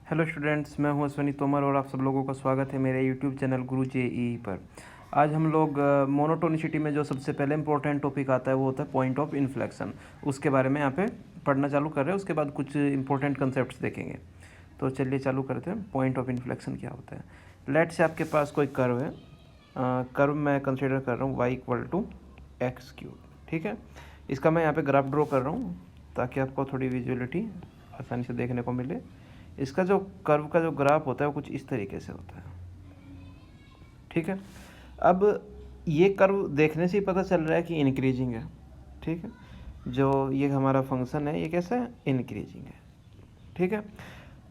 Hello students, मैं हूं अश्वनी तोमर और आप सब लोगों का स्वागत है मेरे यूट्यूब चैनल गुरु जेई पर। आज हम लोग मोनोटोनिसिटी में जो सबसे पहले इंपॉर्टेंट टॉपिक आता है वो होता है पॉइंट ऑफ इन्फ्लेक्शन। उसके बारे में यहाँ पे पढ़ना चालू कर रहे हैं, उसके बाद कुछ इंपॉर्टेंट कंसेप्ट्स देखेंगे। तो चलिए चालू करते हैं। पॉइंट ऑफ इन्फ्लेक्शन क्या होता है। लेट से आपके पास कोई कर्व है, कर्व मैं कंसिडर कर रहा हूँ y=x³। ठीक है, इसका मैं यहाँ पे ग्राफ ड्रॉ कर रहा हूँ ताकि आपको थोड़ी विजुअलिटी आसानी से देखने को मिले। इसका जो कर्व का जो ग्राफ होता है वो कुछ इस तरीके से होता है। ठीक है, अब ये कर्व देखने से ही पता चल रहा है कि इंक्रीजिंग है। ठीक है, जो ये हमारा फंक्शन है ये कैसा है, इंक्रीजिंग है। ठीक है,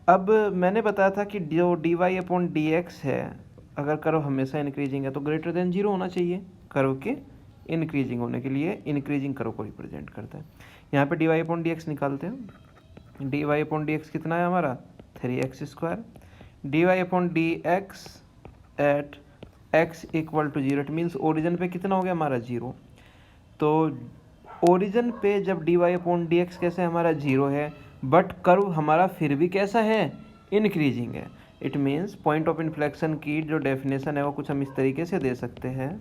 अब मैंने बताया था कि जो dy/dx है, अगर कर्व हमेशा इंक्रीजिंग है तो ग्रेटर देन 0 होना चाहिए। कर्व के इंक्रीजिंग होने के लिए इंक्रीजिंग कर्व को रिप्रेजेंट करता है। यहाँ पे dy/dx निकालते हैं। dy/dx कितना है हमारा, 3x²। dy/dx eight x=0, it means origin पे कितना हो गया हमारा 0। तो ओरिजिन पे जब dy/dx कैसे हमारा 0 है, बट कर्व हमारा फिर भी कैसा है, इंक्रीजिंग है। It means point of inflection की जो डेफिनेशन है वो कुछ हम इस तरीके से दे सकते हैं।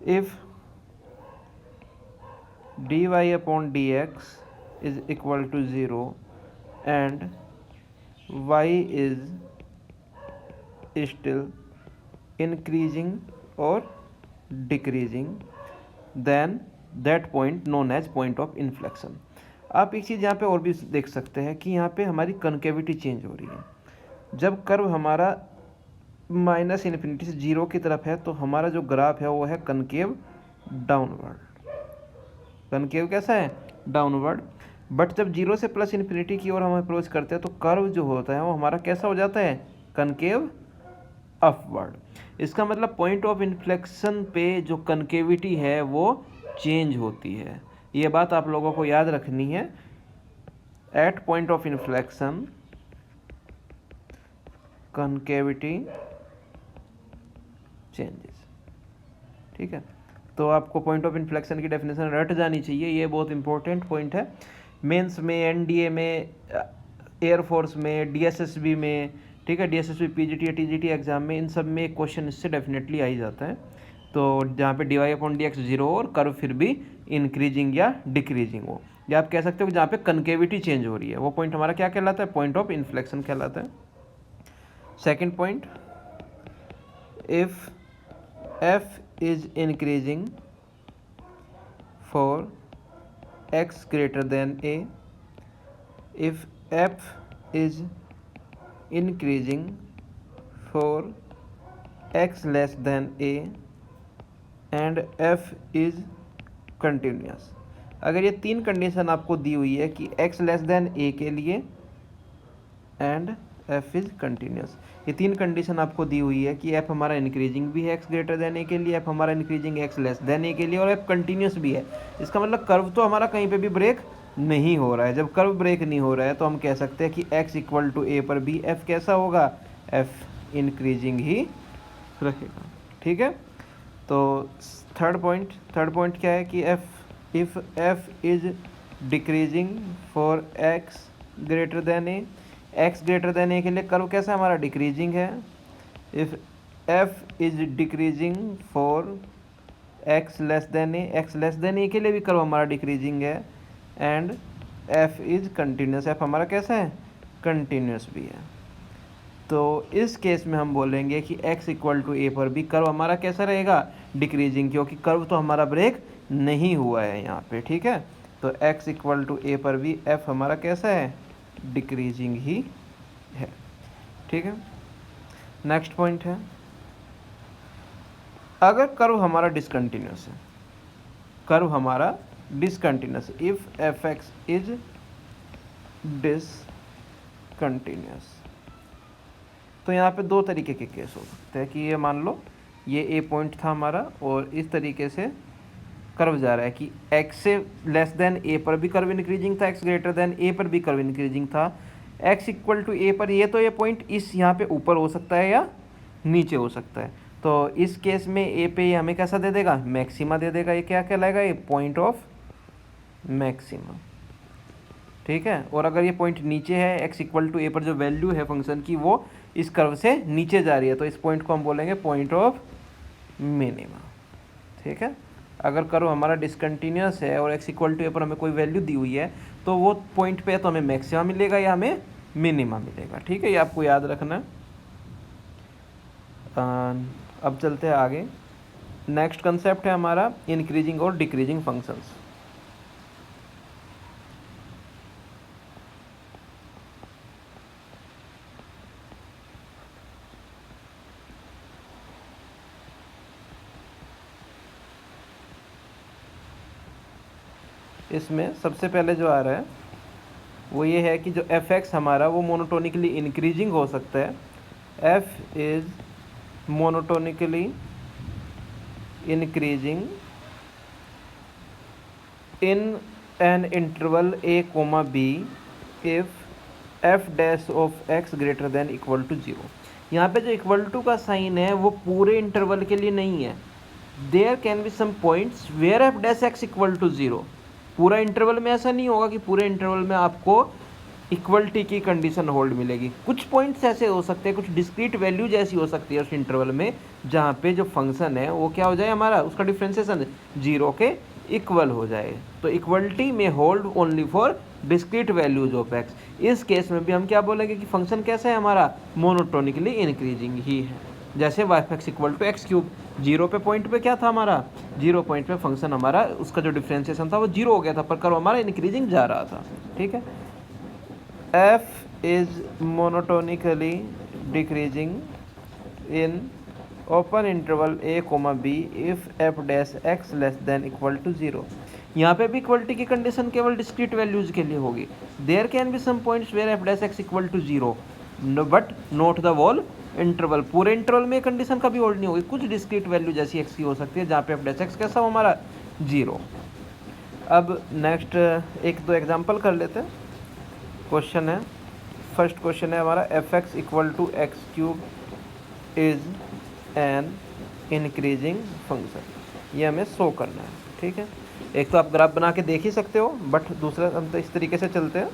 If dy/dx is equal to 0 and y is still increasing or decreasing, then that point known as point of inflection। आप एक चीज़ यहाँ पे और भी देख सकते हैं कि यहाँ पे हमारी कनकेविटी चेंज हो रही है। जब कर्व हमारा -∞ से 0 की तरफ है तो हमारा जो ग्राफ है वो है कनकेव डाउनवर्ड। कनकेव कैसा है, डाउनवर्ड। बट जब 0 से +∞ की ओर हम अप्रोच करते हैं तो कर्व जो होता है वो हमारा कैसा हो जाता है, कनकेव अपवर्ड। इसका मतलब पॉइंट ऑफ इन्फ्लेक्शन पे जो कनकेविटी है वो चेंज होती है। ये बात आप लोगों को याद रखनी है। At point of inflection concavity changes. ठीक है, तो आपको पॉइंट ऑफ इन्फ्लेक्शन की डेफिनेशन रट जानी चाहिए, ये बहुत इंपॉर्टेंट पॉइंट है। मेंस में, एनडीए में, एयरफोर्स में, डीएसएसबी में, ठीक है, डीएसएसबी, पीजीटी या टीजीटी एग्जाम में, इन सब में क्वेश्चन इससे डेफिनेटली आ ही जाता है। तो जहाँ पे dy/dx 0 और कर्व फिर भी इंक्रीजिंग या डिक्रीजिंग हो, या आप कह सकते हो कि जहाँ पे कनकेविटी चेंज हो रही है, वो पॉइंट हमारा क्या कहलाता है, पॉइंट ऑफ इन्फ्लेक्शन कहलाता है। Second point, if f is increasing for x greater than a, if f is increasing for x less than a and f is continuous। अगर ये तीन कंडीशन आपको दी हुई है कि x लेस देन a के लिए एंड f इज कंटिन्यूस, ये तीन कंडीशन आपको दी हुई है कि f हमारा इंक्रीजिंग भी है x ग्रेटर देन a के लिए, f हमारा increasing x less than a के लिए, और f कंटिन्यूस भी है। इसका मतलब कर्व तो हमारा कहीं पे भी ब्रेक नहीं हो रहा है। जब कर्व ब्रेक नहीं हो रहा है तो हम कह सकते हैं कि x=a पर भी f कैसा होगा, f इंक्रीजिंग ही रहेगा। ठीक है, तो थर्ड पॉइंट क्या है कि if f is decreasing for x greater then a, x greater then a के लिए कर्व कैसा हमारा, डिक्रीजिंग है। If f is decreasing for x less than a, x less than a के लिए भी कर्व हमारा डिक्रीजिंग है। And f is continuous, f हमारा कैसा है, कंटिन्यूस भी है। तो इस केस में हम बोलेंगे कि x=a पर भी कर्व हमारा कैसा रहेगा, डिक्रीजिंग, क्योंकि कर्व तो हमारा ब्रेक नहीं हुआ है यहाँ पे। ठीक है, तो x=a पर भी f हमारा कैसा है, डिक्रीजिंग ही है। ठीक है, नेक्स्ट पॉइंट है, अगर कर्व हमारा डिसकंटिन्यूस है, कर्व हमारा discontinuous, if fx is discontinuous, तो यहाँ पे दो तरीके के केस हो सकते हैं कि ये मान लो ये ए पॉइंट था हमारा और इस तरीके से कर्व जा रहा है कि x से लेस देन a पर भी कर्व इंक्रीजिंग था, x ग्रेटर देन a पर भी कर्व इंक्रीजिंग था। x=a पर ये तो ये पॉइंट इस यहाँ पे ऊपर हो सकता है या नीचे हो सकता है। तो इस केस में a पे ये हमें कैसा दे देगा, मैक्सिमा दे देगा। ये क्या कहलाएगा, ये पॉइंट ऑफ मैक्सिमा। ठीक है। और अगर ये पॉइंट नीचे है, एक्स इक्वल टू ए पर जो वैल्यू है फंक्शन की वो इस कर्व से नीचे जा रही है, तो इस पॉइंट को हम बोलेंगे पॉइंट ऑफ मिनिमा। ठीक है। अगर कर्व हमारा डिसकंटिन्यूस है और एक्स इक्वल टू ए पर हमें कोई वैल्यू दी हुई है तो वो पॉइंट पे तो हमें मैक्सिमा मिलेगा या हमें मिनिमा मिलेगा। ठीक है, ये आपको याद रखना है। अब चलते हैं आगे। नेक्स्ट कंसेप्ट है हमारा इंक्रीजिंग और डिक्रीजिंग फंक्शंस। इसमें सबसे पहले जो आ रहा है वो ये है कि जो एफ एक्स हमारा वो मोनोटोनिकली इंक्रीजिंग हो सकता है। F is monotonically increasing in an interval a, b if f dash of x greater than equal to 0। यहाँ पे जो इक्वल टू का साइन है वो पूरे इंटरवल के लिए नहीं है। There can be some points where f dash x equal to 0। पूरा इंटरवल में ऐसा नहीं होगा कि पूरे इंटरवल में आपको इक्वलिटी की कंडीशन होल्ड मिलेगी। कुछ पॉइंट्स ऐसे हो सकते हैं, कुछ डिस्क्रीट वैल्यू जैसी हो सकती है उस इंटरवल में जहाँ पे जो फंक्शन है वो क्या हो जाए हमारा, उसका डिफ्रेंसिएशन 0 के इक्वल हो जाए। तो इक्वलिटी में hold only for discrete values of x. इस केस में भी हम क्या बोलेंगे कि फंक्शन कैसा है हमारा, मोनोटोनिकली इंक्रीजिंग ही है। जैसे y x equal to x cube, 0 पे पॉइंट पे क्या था हमारा, 0 पॉइंट पे फंक्शन हमारा उसका जो डिफ्रेंसिएशन था वो 0 हो गया था, पर कर्व हमारा इंक्रीजिंग जा रहा था। ठीक है। F is monotonically decreasing in open interval a, b if f dash x less than equal to 0। यहाँ पे भी इक्वलिटी की कंडीशन केवल डिस्क्रीट वैल्यूज के लिए होगी। There can be some points where f dash x equal to 0 but not the whole interval. पूरे interval में कंडीशन कभी होल्ड नहीं होगी, कुछ डिस्क्रीट वैल्यू जैसी एक्स की हो सकती है जहाँ पे एफ डैश एक्स कैसा हो हमारा 0। अब नेक्स्ट एक दो एग्जांपल कर लेते हैं। क्वेश्चन है, फर्स्ट क्वेश्चन है हमारा, f x equal to x cube is an increasing function. ये हमें शो करना है। ठीक है, एक तो आप ग्राफ बना के देख ही सकते हो, बट दूसरा हम तो इस तरीके से चलते हैं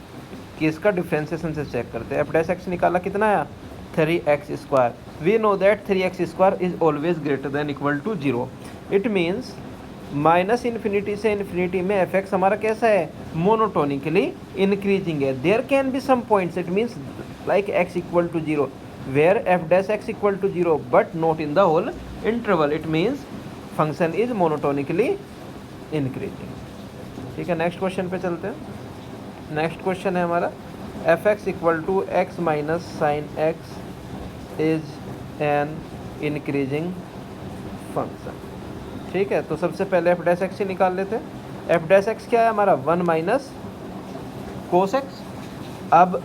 कि इसका डिफ्रेंसिएशन से चेक करते हैं। एफ डैश एक्स निकाला कितना आया, 3x²। We know that 3x² is always greater than equal to 0। It means minus infinity से इन्फिनिटी में एफ एक्स हमारा कैसा है, मोनोटोनिकली इंक्रीजिंग है। There can be some points, it means like x equal to 0 where f dash x equal to 0 but not in the whole interval. It means function is monotonically increasing। ठीक है, next question पे चलते हैं। Next question है हमारा, f x equal to x minus sine x is an increasing function. ठीक है, तो सबसे पहले एफ डैश एक्स ही निकाल लेते हैं। एफ डैश एक्स क्या है हमारा, 1 माइनस कोस एक्स। अब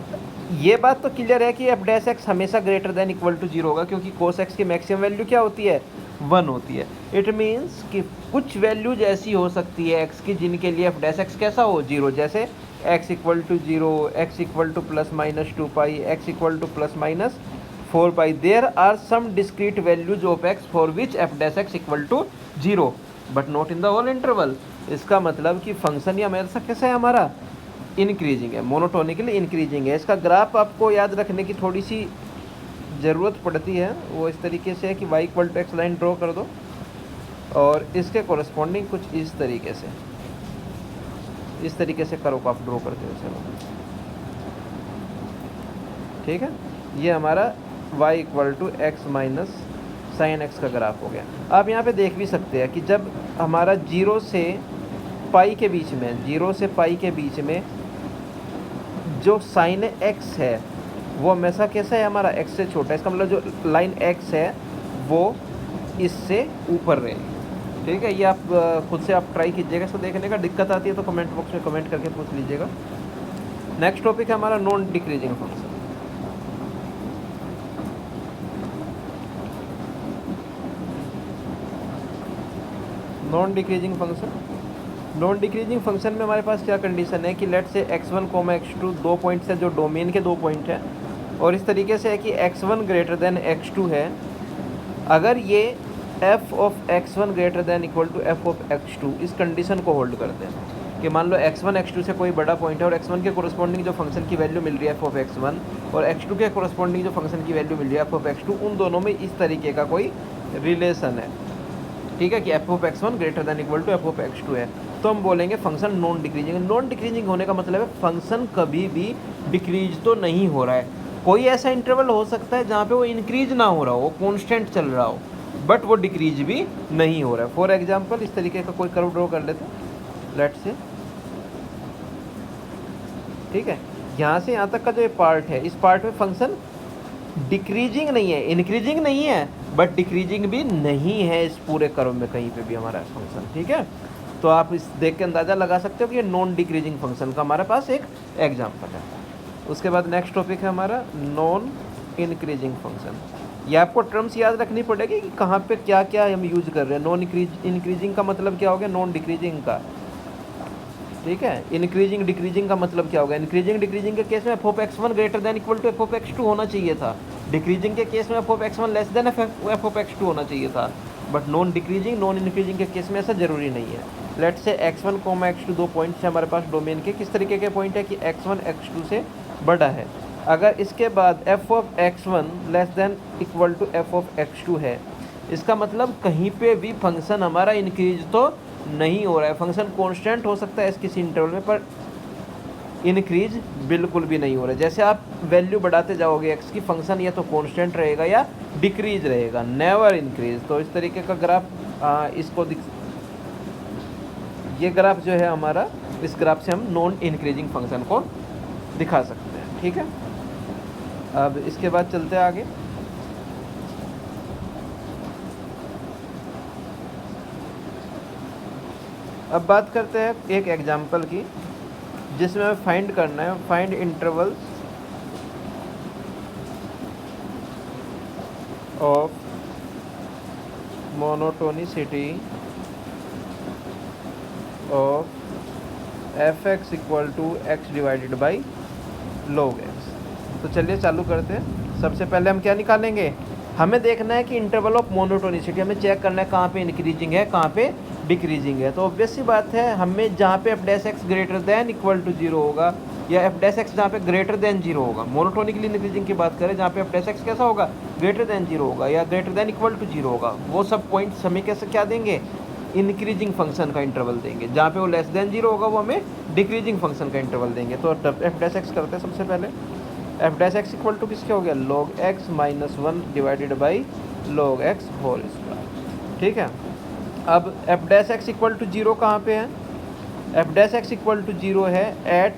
ये बात तो क्लियर है कि एफ डैश एक्स हमेशा ग्रेटर देन इक्वल टू 0 होगा, क्योंकि कोस एक्स की मैक्सिमम वैल्यू क्या होती है, 1 होती है। इट मीन्स कि कुछ वैल्यूज ऐसी हो सकती है एक्स की जिनके लिए एफ डैश एक्स कैसा हो, 0। जैसे x equal to 0, x equal to plus minus 2π, x equal to plus minus 4π। There are some discrete values of x for which f dash x equal to 0 but not in the whole interval. इसका मतलब कि function ये हमेशा कैसा है हमारा, increasing है, monotonically increasing है। इसका ग्राफ आपको याद रखने की थोड़ी सी ज़रूरत पड़ती है, वो इस तरीके से है कि y equal to x line draw कर दो और इसके कॉरस्पॉन्डिंग कुछ इस तरीके से करो को आप ड्रॉ करते हो। चलो ठीक है, ये हमारा y equal to x minus sine x का ग्राफ हो गया। आप यहाँ पे देख भी सकते हैं कि जब हमारा 0 से पाई के बीच में, 0 से पाई के बीच में जो साइन एक्स है वो हमेशा कैसा है हमारा, एक्स से छोटा है। इसका मतलब जो लाइन एक्स है वो इससे ऊपर रहेगी। ठीक है, ये आप खुद से आप ट्राई कीजिएगा इसको देखने का। दिक्कत आती है तो कमेंट बॉक्स में कमेंट करके पूछ लीजिएगा। नेक्स्ट टॉपिक है हमारा non decreasing function. Non decreasing function, non decreasing function में हमारे पास क्या कंडीशन है कि लेट से x1, x2 दो पॉइंट्स है जो डोमेन के 2 पॉइंट हैं, और इस तरीके से है कि x1 ग्रेटर देन x2 है। अगर ये f of x1 greater than equal to f of x2 इस कंडीशन को होल्ड करते हैं, कि मान लो x1 x2 से कोई बड़ा पॉइंट है और x1 के कोरस्पॉन्डिंग जो फंक्शन की वैल्यू मिल रही है f(x1) और x2 के कोरस्पॉन्डिंग जो फंक्शन की वैल्यू मिल रही है f(x2), उन दोनों में इस तरीके का कोई रिलेशन है, ठीक है, कि f(x1) greater than equal to f(x2) है, तो हम बोलेंगे function non decreasing. Non decreasing होने का मतलब है फंक्शन कभी भी डिक्रीज तो नहीं हो रहा है। कोई ऐसा इंटरवल हो सकता है जहाँ पे वो इंक्रीज ना हो रहा हो, वो कॉन्स्टेंट चल रहा हो, बट वो डिक्रीज भी नहीं हो रहा है। फॉर एग्जाम्पल इस तरीके का कोई कर्व ड्रॉ कर लेते हैं, लेट्स से, ठीक है, यहाँ से यहाँ तक का जो ये पार्ट है, इस पार्ट में फंक्शन डिक्रीजिंग नहीं है, इंक्रीजिंग नहीं है, बट डिक्रीजिंग भी नहीं है इस पूरे कर्व में कहीं पे भी हमारा फंक्शन, ठीक है। तो आप इस देख के अंदाज़ा लगा सकते हो कि ये नॉन डिक्रीजिंग फंक्शन का हमारे पास एक एग्जाम्पल है। उसके बाद नेक्स्ट टॉपिक है हमारा नॉन इंक्रीजिंग फंक्शन। ये आपको टर्म्स याद रखनी पड़ेगी कि कहाँ पे क्या क्या हम यूज कर रहे हैं। नॉन इंक्रीजिंग का मतलब क्या हो गया, नॉन डिक्रीजिंग का, ठीक है। इंक्रीजिंग डिक्रीजिंग का मतलब क्या होगा, इंक्रीजिंग डिक्रीजिंग के केस में f(x1) greater than equal to f(x2) होना चाहिए था, डिक्रीजिंग के केस में f(x1) लेस देन f(x2) होना चाहिए था, but non decreasing non increasing के केस में ऐसा जरूरी नहीं है। लेट्स से x1, x2 दो पॉइंट्स हैं हमारे पास डोमेन के। किस तरीके के पॉइंट है कि x1 x2 से बड़ा है। अगर इसके बाद f(x1) less than equal to f(x2) है, इसका मतलब कहीं पे भी फंक्शन हमारा इंक्रीज तो नहीं हो रहा है। फंक्शन कांस्टेंट हो सकता है इस किसी इंटरवल में, पर इंक्रीज बिल्कुल भी नहीं हो रहा है। जैसे आप वैल्यू बढ़ाते जाओगे x की, फंक्शन या तो कांस्टेंट रहेगा या डिक्रीज रहेगा, नेवर इंक्रीज। तो इस तरीके का ग्राफ इसको ये ग्राफ जो है हमारा, इस ग्राफ से हम नॉन इंक्रीजिंग फंक्शन को दिखा सकते हैं, ठीक है। अब इसके बाद चलते हैं आगे। अब बात करते हैं एक एग्जाम्पल की, जिसमें हमें फाइंड करना है, find intervals of monotonicity of f(x) equal to x divided by log x। तो चलिए चालू करते हैं। सबसे पहले हम क्या निकालेंगे, हमें देखना है कि इंटरवल ऑफ मोनोटोनिसिटी, हमें चेक करना है कहाँ पे इंक्रीजिंग है कहाँ पे डिक्रीजिंग है। तो ऑब्वियस सी बात है, हमें जहाँ पे f(x) greater than equal to 0 होगा, या f(x) जहाँ पे ग्रेटर देन 0 होगा, मोनोटोनिकली इंक्रीजिंग की बात करें जहाँ पे f(x) कैसा होगा, ग्रेटर देन 0 होगा या ग्रेटर देन इक्वल टू 0 होगा, वो सब पॉइंट्स हमें कैसे क्या देंगे, इंक्रीजिंग फंक्शन का इंटरवल देंगे। जहाँ पे वो लेस देन 0 होगा वो हमें डिक्रीजिंग फंक्शन का इंटरवल देंगे। तो f(x) करते हैं सबसे पहले। f(x) इक्वल टू किसके हो गया, log x minus 1 divided by log x whole square, ठीक है। अब f(x) इक्वल टू 0 कहाँ पे है, f(x) इक्वल टू 0 है at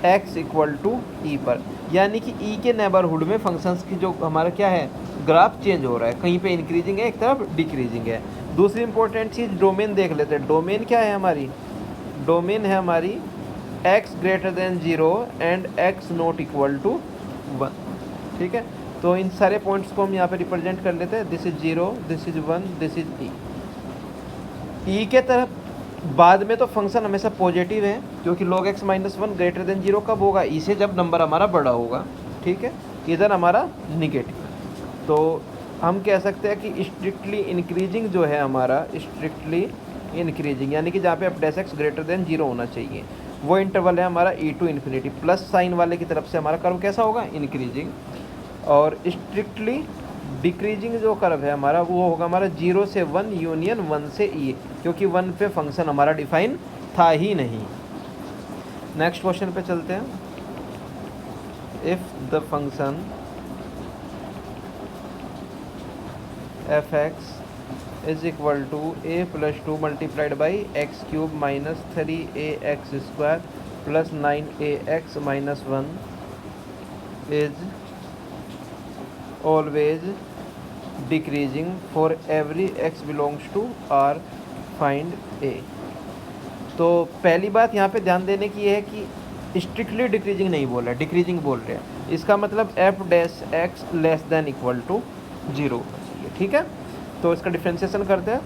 x equal to e पर, यानी कि e के नेबरहुड में फंक्शंस की जो हमारा क्या है, ग्राफ चेंज हो रहा है, कहीं पे इंक्रीजिंग है एक तरफ डिक्रीजिंग है। दूसरी इंपॉर्टेंट चीज़ डोमेन देख लेते हैं। डोमेन क्या है हमारी, डोमेन है हमारी x greater than 0 and x not equal to 1, ठीक है। तो इन सारे पॉइंट्स को हम यहाँ पे रिप्रेजेंट कर लेते हैं। This is 0, this is 1, this is e के तरफ बाद में तो फंक्शन हमेशा पॉजिटिव है, क्योंकि log x minus 1 greater than 0 कब होगा, e से जब नंबर हमारा बड़ा होगा, ठीक है। इधर हमारा निगेटिव है। तो हम कह सकते हैं कि स्ट्रिक्टली इंक्रीजिंग जो है हमारा, स्ट्रिक्टली इंक्रीजिंग यानी कि जहाँ पे f(x) ग्रेटर देन 0 होना चाहिए, वो इंटरवल है हमारा e to infinity, plus sign वाले की तरफ से हमारा कर्व कैसा होगा, इंक्रीजिंग। और स्ट्रिक्टली डिक्रीजिंग जो कर्व है हमारा, वो होगा हमारा 0 से 1 यूनियन 1 से e, क्योंकि 1 पे फंक्शन हमारा डिफाइन था ही नहीं। नेक्स्ट क्वेश्चन पे चलते हैं। If the function f(x) is equal to a plus 2 multiplied by x cube minus 3ax square plus 9ax minus 1 is always decreasing for every x belongs to R, find a। तो पहली बात यहाँ पे ध्यान देने की है कि स्ट्रिक्टली डिक्रीजिंग नहीं बोल रहा है, डिक्रीजिंग बोल रहे हैं। इसका मतलब f(x) less than equal to 0 होना चाहिए, ठीक है। तो इसका डिफ्रेंशिएशन करते हैं।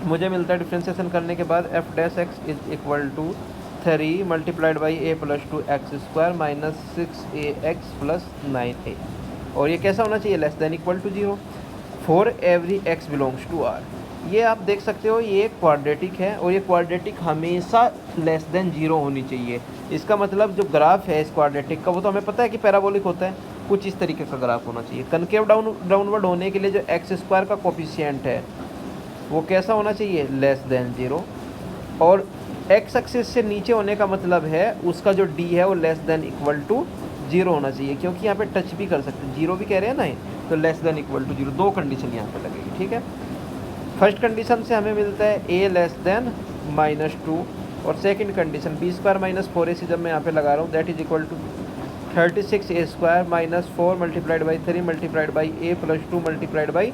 मुझे मिलता है डिफ्रेंशिएशन करने के बाद f(x) is equal to 3 multiplied by a plus 2x square minus 6ax plus 9a, और ये कैसा होना चाहिए, less than equal to 0 for every x belongs to R। ये आप देख सकते हो ये क्वाड्रेटिक है और ये क्वाड्रेटिक हमेशा लेस देन 0 होनी चाहिए। इसका मतलब जो ग्राफ है इस क्वाड्रेटिक का वो तो हमें पता है कि पैराबोलिक होता है, कुछ इस तरीके का ग्राफ होना चाहिए। कनकेव डाउनवर्ड होने के लिए जो एक्स स्क्वायर का कोफिशिएंट है वो कैसा होना चाहिए, लेस देन 0। और एक्स एक्सिस से नीचे होने का मतलब है उसका जो डी है वो लेस देन इक्वल टू 0 होना चाहिए, क्योंकि यहाँ पे टच भी कर सकते हैं, 0 भी कह रहे हैं ना, तो लेस देन इक्वल टू 0। दो कंडीशन यहाँ पे लगेगी, ठीक है। फर्स्ट कंडीशन से हमें मिलता है a लेस देन -2 और सेकंड कंडीशन b² - 4ac जब मैं यहाँ पे लगा रहा हूँ that is equal to 36a² - 4 multiplied by 3 multiplied by a + 2 multiplied by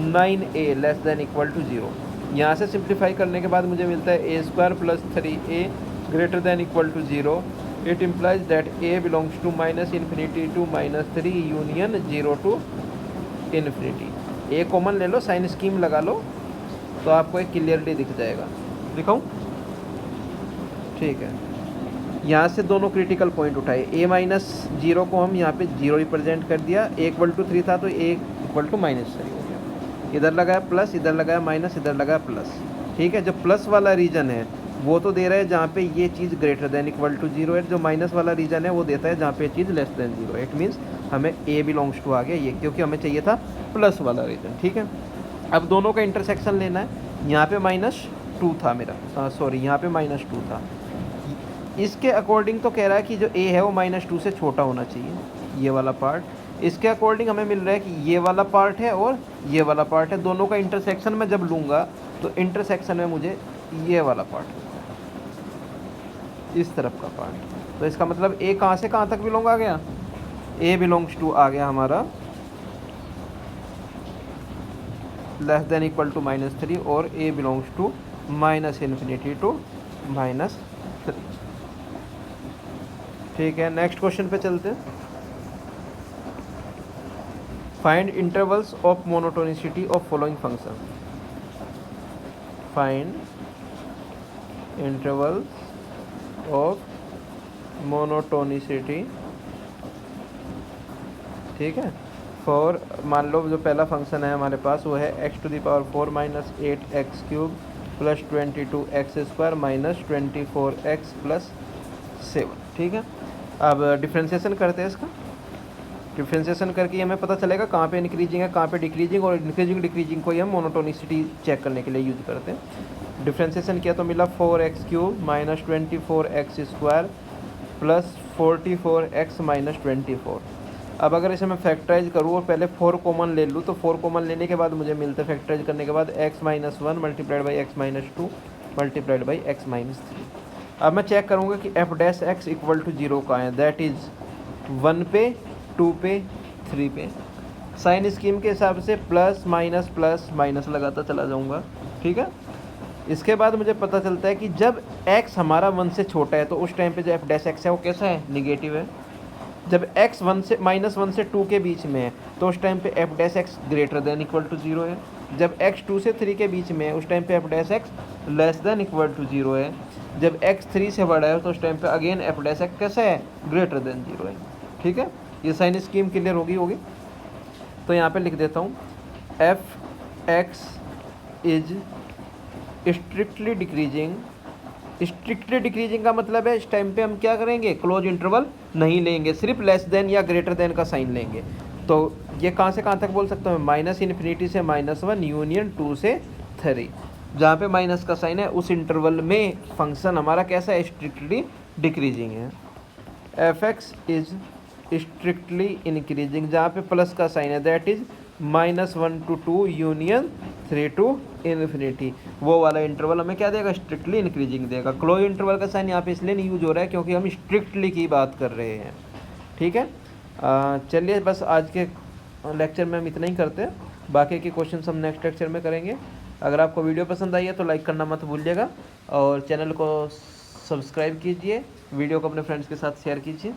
9a less than equal to 0। यहाँ से सिंप्लीफाई करने के बाद मुझे मिलता है a² + 3a greater than equal to 0। It implies that a belongs to -∞ to -3 union 0 to infinity. a common ले लो, साइन स्कीम लगा लो तो आपको एक क्लियरली दिख जाएगा। दिखाऊं, ठीक है। यहाँ से दोनों क्रिटिकल पॉइंट उठाए, a-0 को हम यहाँ पे 0 रिप्रेजेंट कर दिया, a = 3 था तो a = -3 हो गया। इधर लगाया प्लस, इधर लगाया माइनस, इधर लगाया प्लस, ठीक है। जो प्लस वाला रीजन है वो तो दे रहा है जहाँ पे ये चीज़ ग्रेटर देन इक्वल टू 0 है, जो माइनस वाला रीजन है वो देता है जहाँ पे ये चीज़ लेस देन 0 है। इट मीन्स हमें a बिलोंग्स टू आ गया ये, क्योंकि हमें चाहिए था प्लस वाला रीजन, ठीक है। अब दोनों का इंटरसेक्शन लेना है। यहाँ पे -2 था मेरा, सॉरी यहाँ पे -2 था। इसके अकॉर्डिंग तो कह रहा है कि जो a है वो -2 से छोटा होना चाहिए, ये वाला पार्ट। इसके अकॉर्डिंग हमें मिल रहा है कि ये वाला पार्ट है और ये वाला पार्ट है। दोनों का इंटरसेक्शन में जब लूँगा तो इंटरसेक्शन में मुझे ये वाला पार्ट, इस तरफ का पार्ट, तो इसका मतलब a कहाँ से कहाँ तक बिलोंग आ गया, a बिलोंग्स टू आ गया हमारा लेस देन इक्वल टू -3 और a बिलोंग्स टू -∞ टू -3, ठीक है। नेक्स्ट क्वेश्चन पे चलते हैं। Find intervals of monotonicity of following function. Find intervals of monotonicity, ठीक है। फॉर, मान लो जो पहला फंक्शन है हमारे पास वो है x⁴ - 8x³ + 22x² - 24x + 7, ठीक है। अब डिफ्रेंशिएशन करते हैं इसका। डिफ्रेंशिएशन करके हमें पता चलेगा कहाँ पे इंक्रीजिंग है कहाँ पे डिक्रीजिंग, और इंक्रीजिंग डिक्रीजिंग को ही हम मोनोटोनिसिटी चेक करने के लिए यूज करते हैं। डिफ्रेंशिएशन किया तो मिला 4x³ - 24x² + 44x - 24। अब अगर इसे मैं फैक्टराइज करूँ और पहले 4 कॉमन ले लूँ तो 4 कॉमन लेने के बाद मुझे मिलता है फैक्टराइज करने के बाद x - 1 multiplied by x - 2 multiplied by x - 3। अब मैं चेक करूँगा कि f' इक्वल टू 0 का है, दैट इज़ 1 पे, 2 पे, 3 पे। साइन स्कीम के हिसाब से प्लस माइनस लगाता चला जाऊँगा, ठीक है। इसके बाद मुझे पता चलता है कि जब x हमारा 1 से छोटा है तो उस टाइम पे जो f' है वो कैसा है, निगेटिव है। जब x 1 से 2 के बीच में है तो उस टाइम पे f' greater than equal to 0 है। जब x 2 से 3 के बीच में है उस टाइम पे f' less than equal to 0 है। जब x 3 से बड़ा है तो उस टाइम पे अगेन f' कैसा है, ग्रेटर देन 0 है, ठीक है। ये साइन स्कीम क्लियर होगी। तो यहाँ पे लिख देता हूँ f(x) is strictly decreasing. Strictly decreasing का मतलब है इस टाइम पे हम क्या करेंगे, क्लोज इंटरवल नहीं लेंगे, सिर्फ लेस देन या ग्रेटर देन का साइन लेंगे। तो ये कहाँ से कहाँ तक बोल सकता हूँ, -∞ से -1 यूनियन 2 से 3। जहाँ पे माइनस का साइन है उस इंटरवल में फंक्शन हमारा कैसा है, स्ट्रिक्टली डिक्रीजिंग है। f(x) इज स्ट्रिक्टली इंक्रीजिंग, जहाँ पे प्लस का साइन है that is -1 to 2 union 3 to infinity. वो वाला इंटरवल हमें क्या देगा, स्ट्रिक्टली इंक्रीजिंग देगा। क्लोज इंटरवल का साइन यहाँ पे इसलिए नहीं यूज हो रहा है क्योंकि हम स्ट्रिक्टली की बात कर रहे हैं, ठीक है। चलिए बस आज के लेक्चर में हम इतना ही करते हैं, बाकी के क्वेश्चन हम नेक्स्ट लेक्चर में करेंगे। अगर आपको वीडियो पसंद आई है तो लाइक करना मत भूलिएगा और चैनल को सब्सक्राइब कीजिए, वीडियो को अपने फ्रेंड्स के साथ शेयर कीजिए।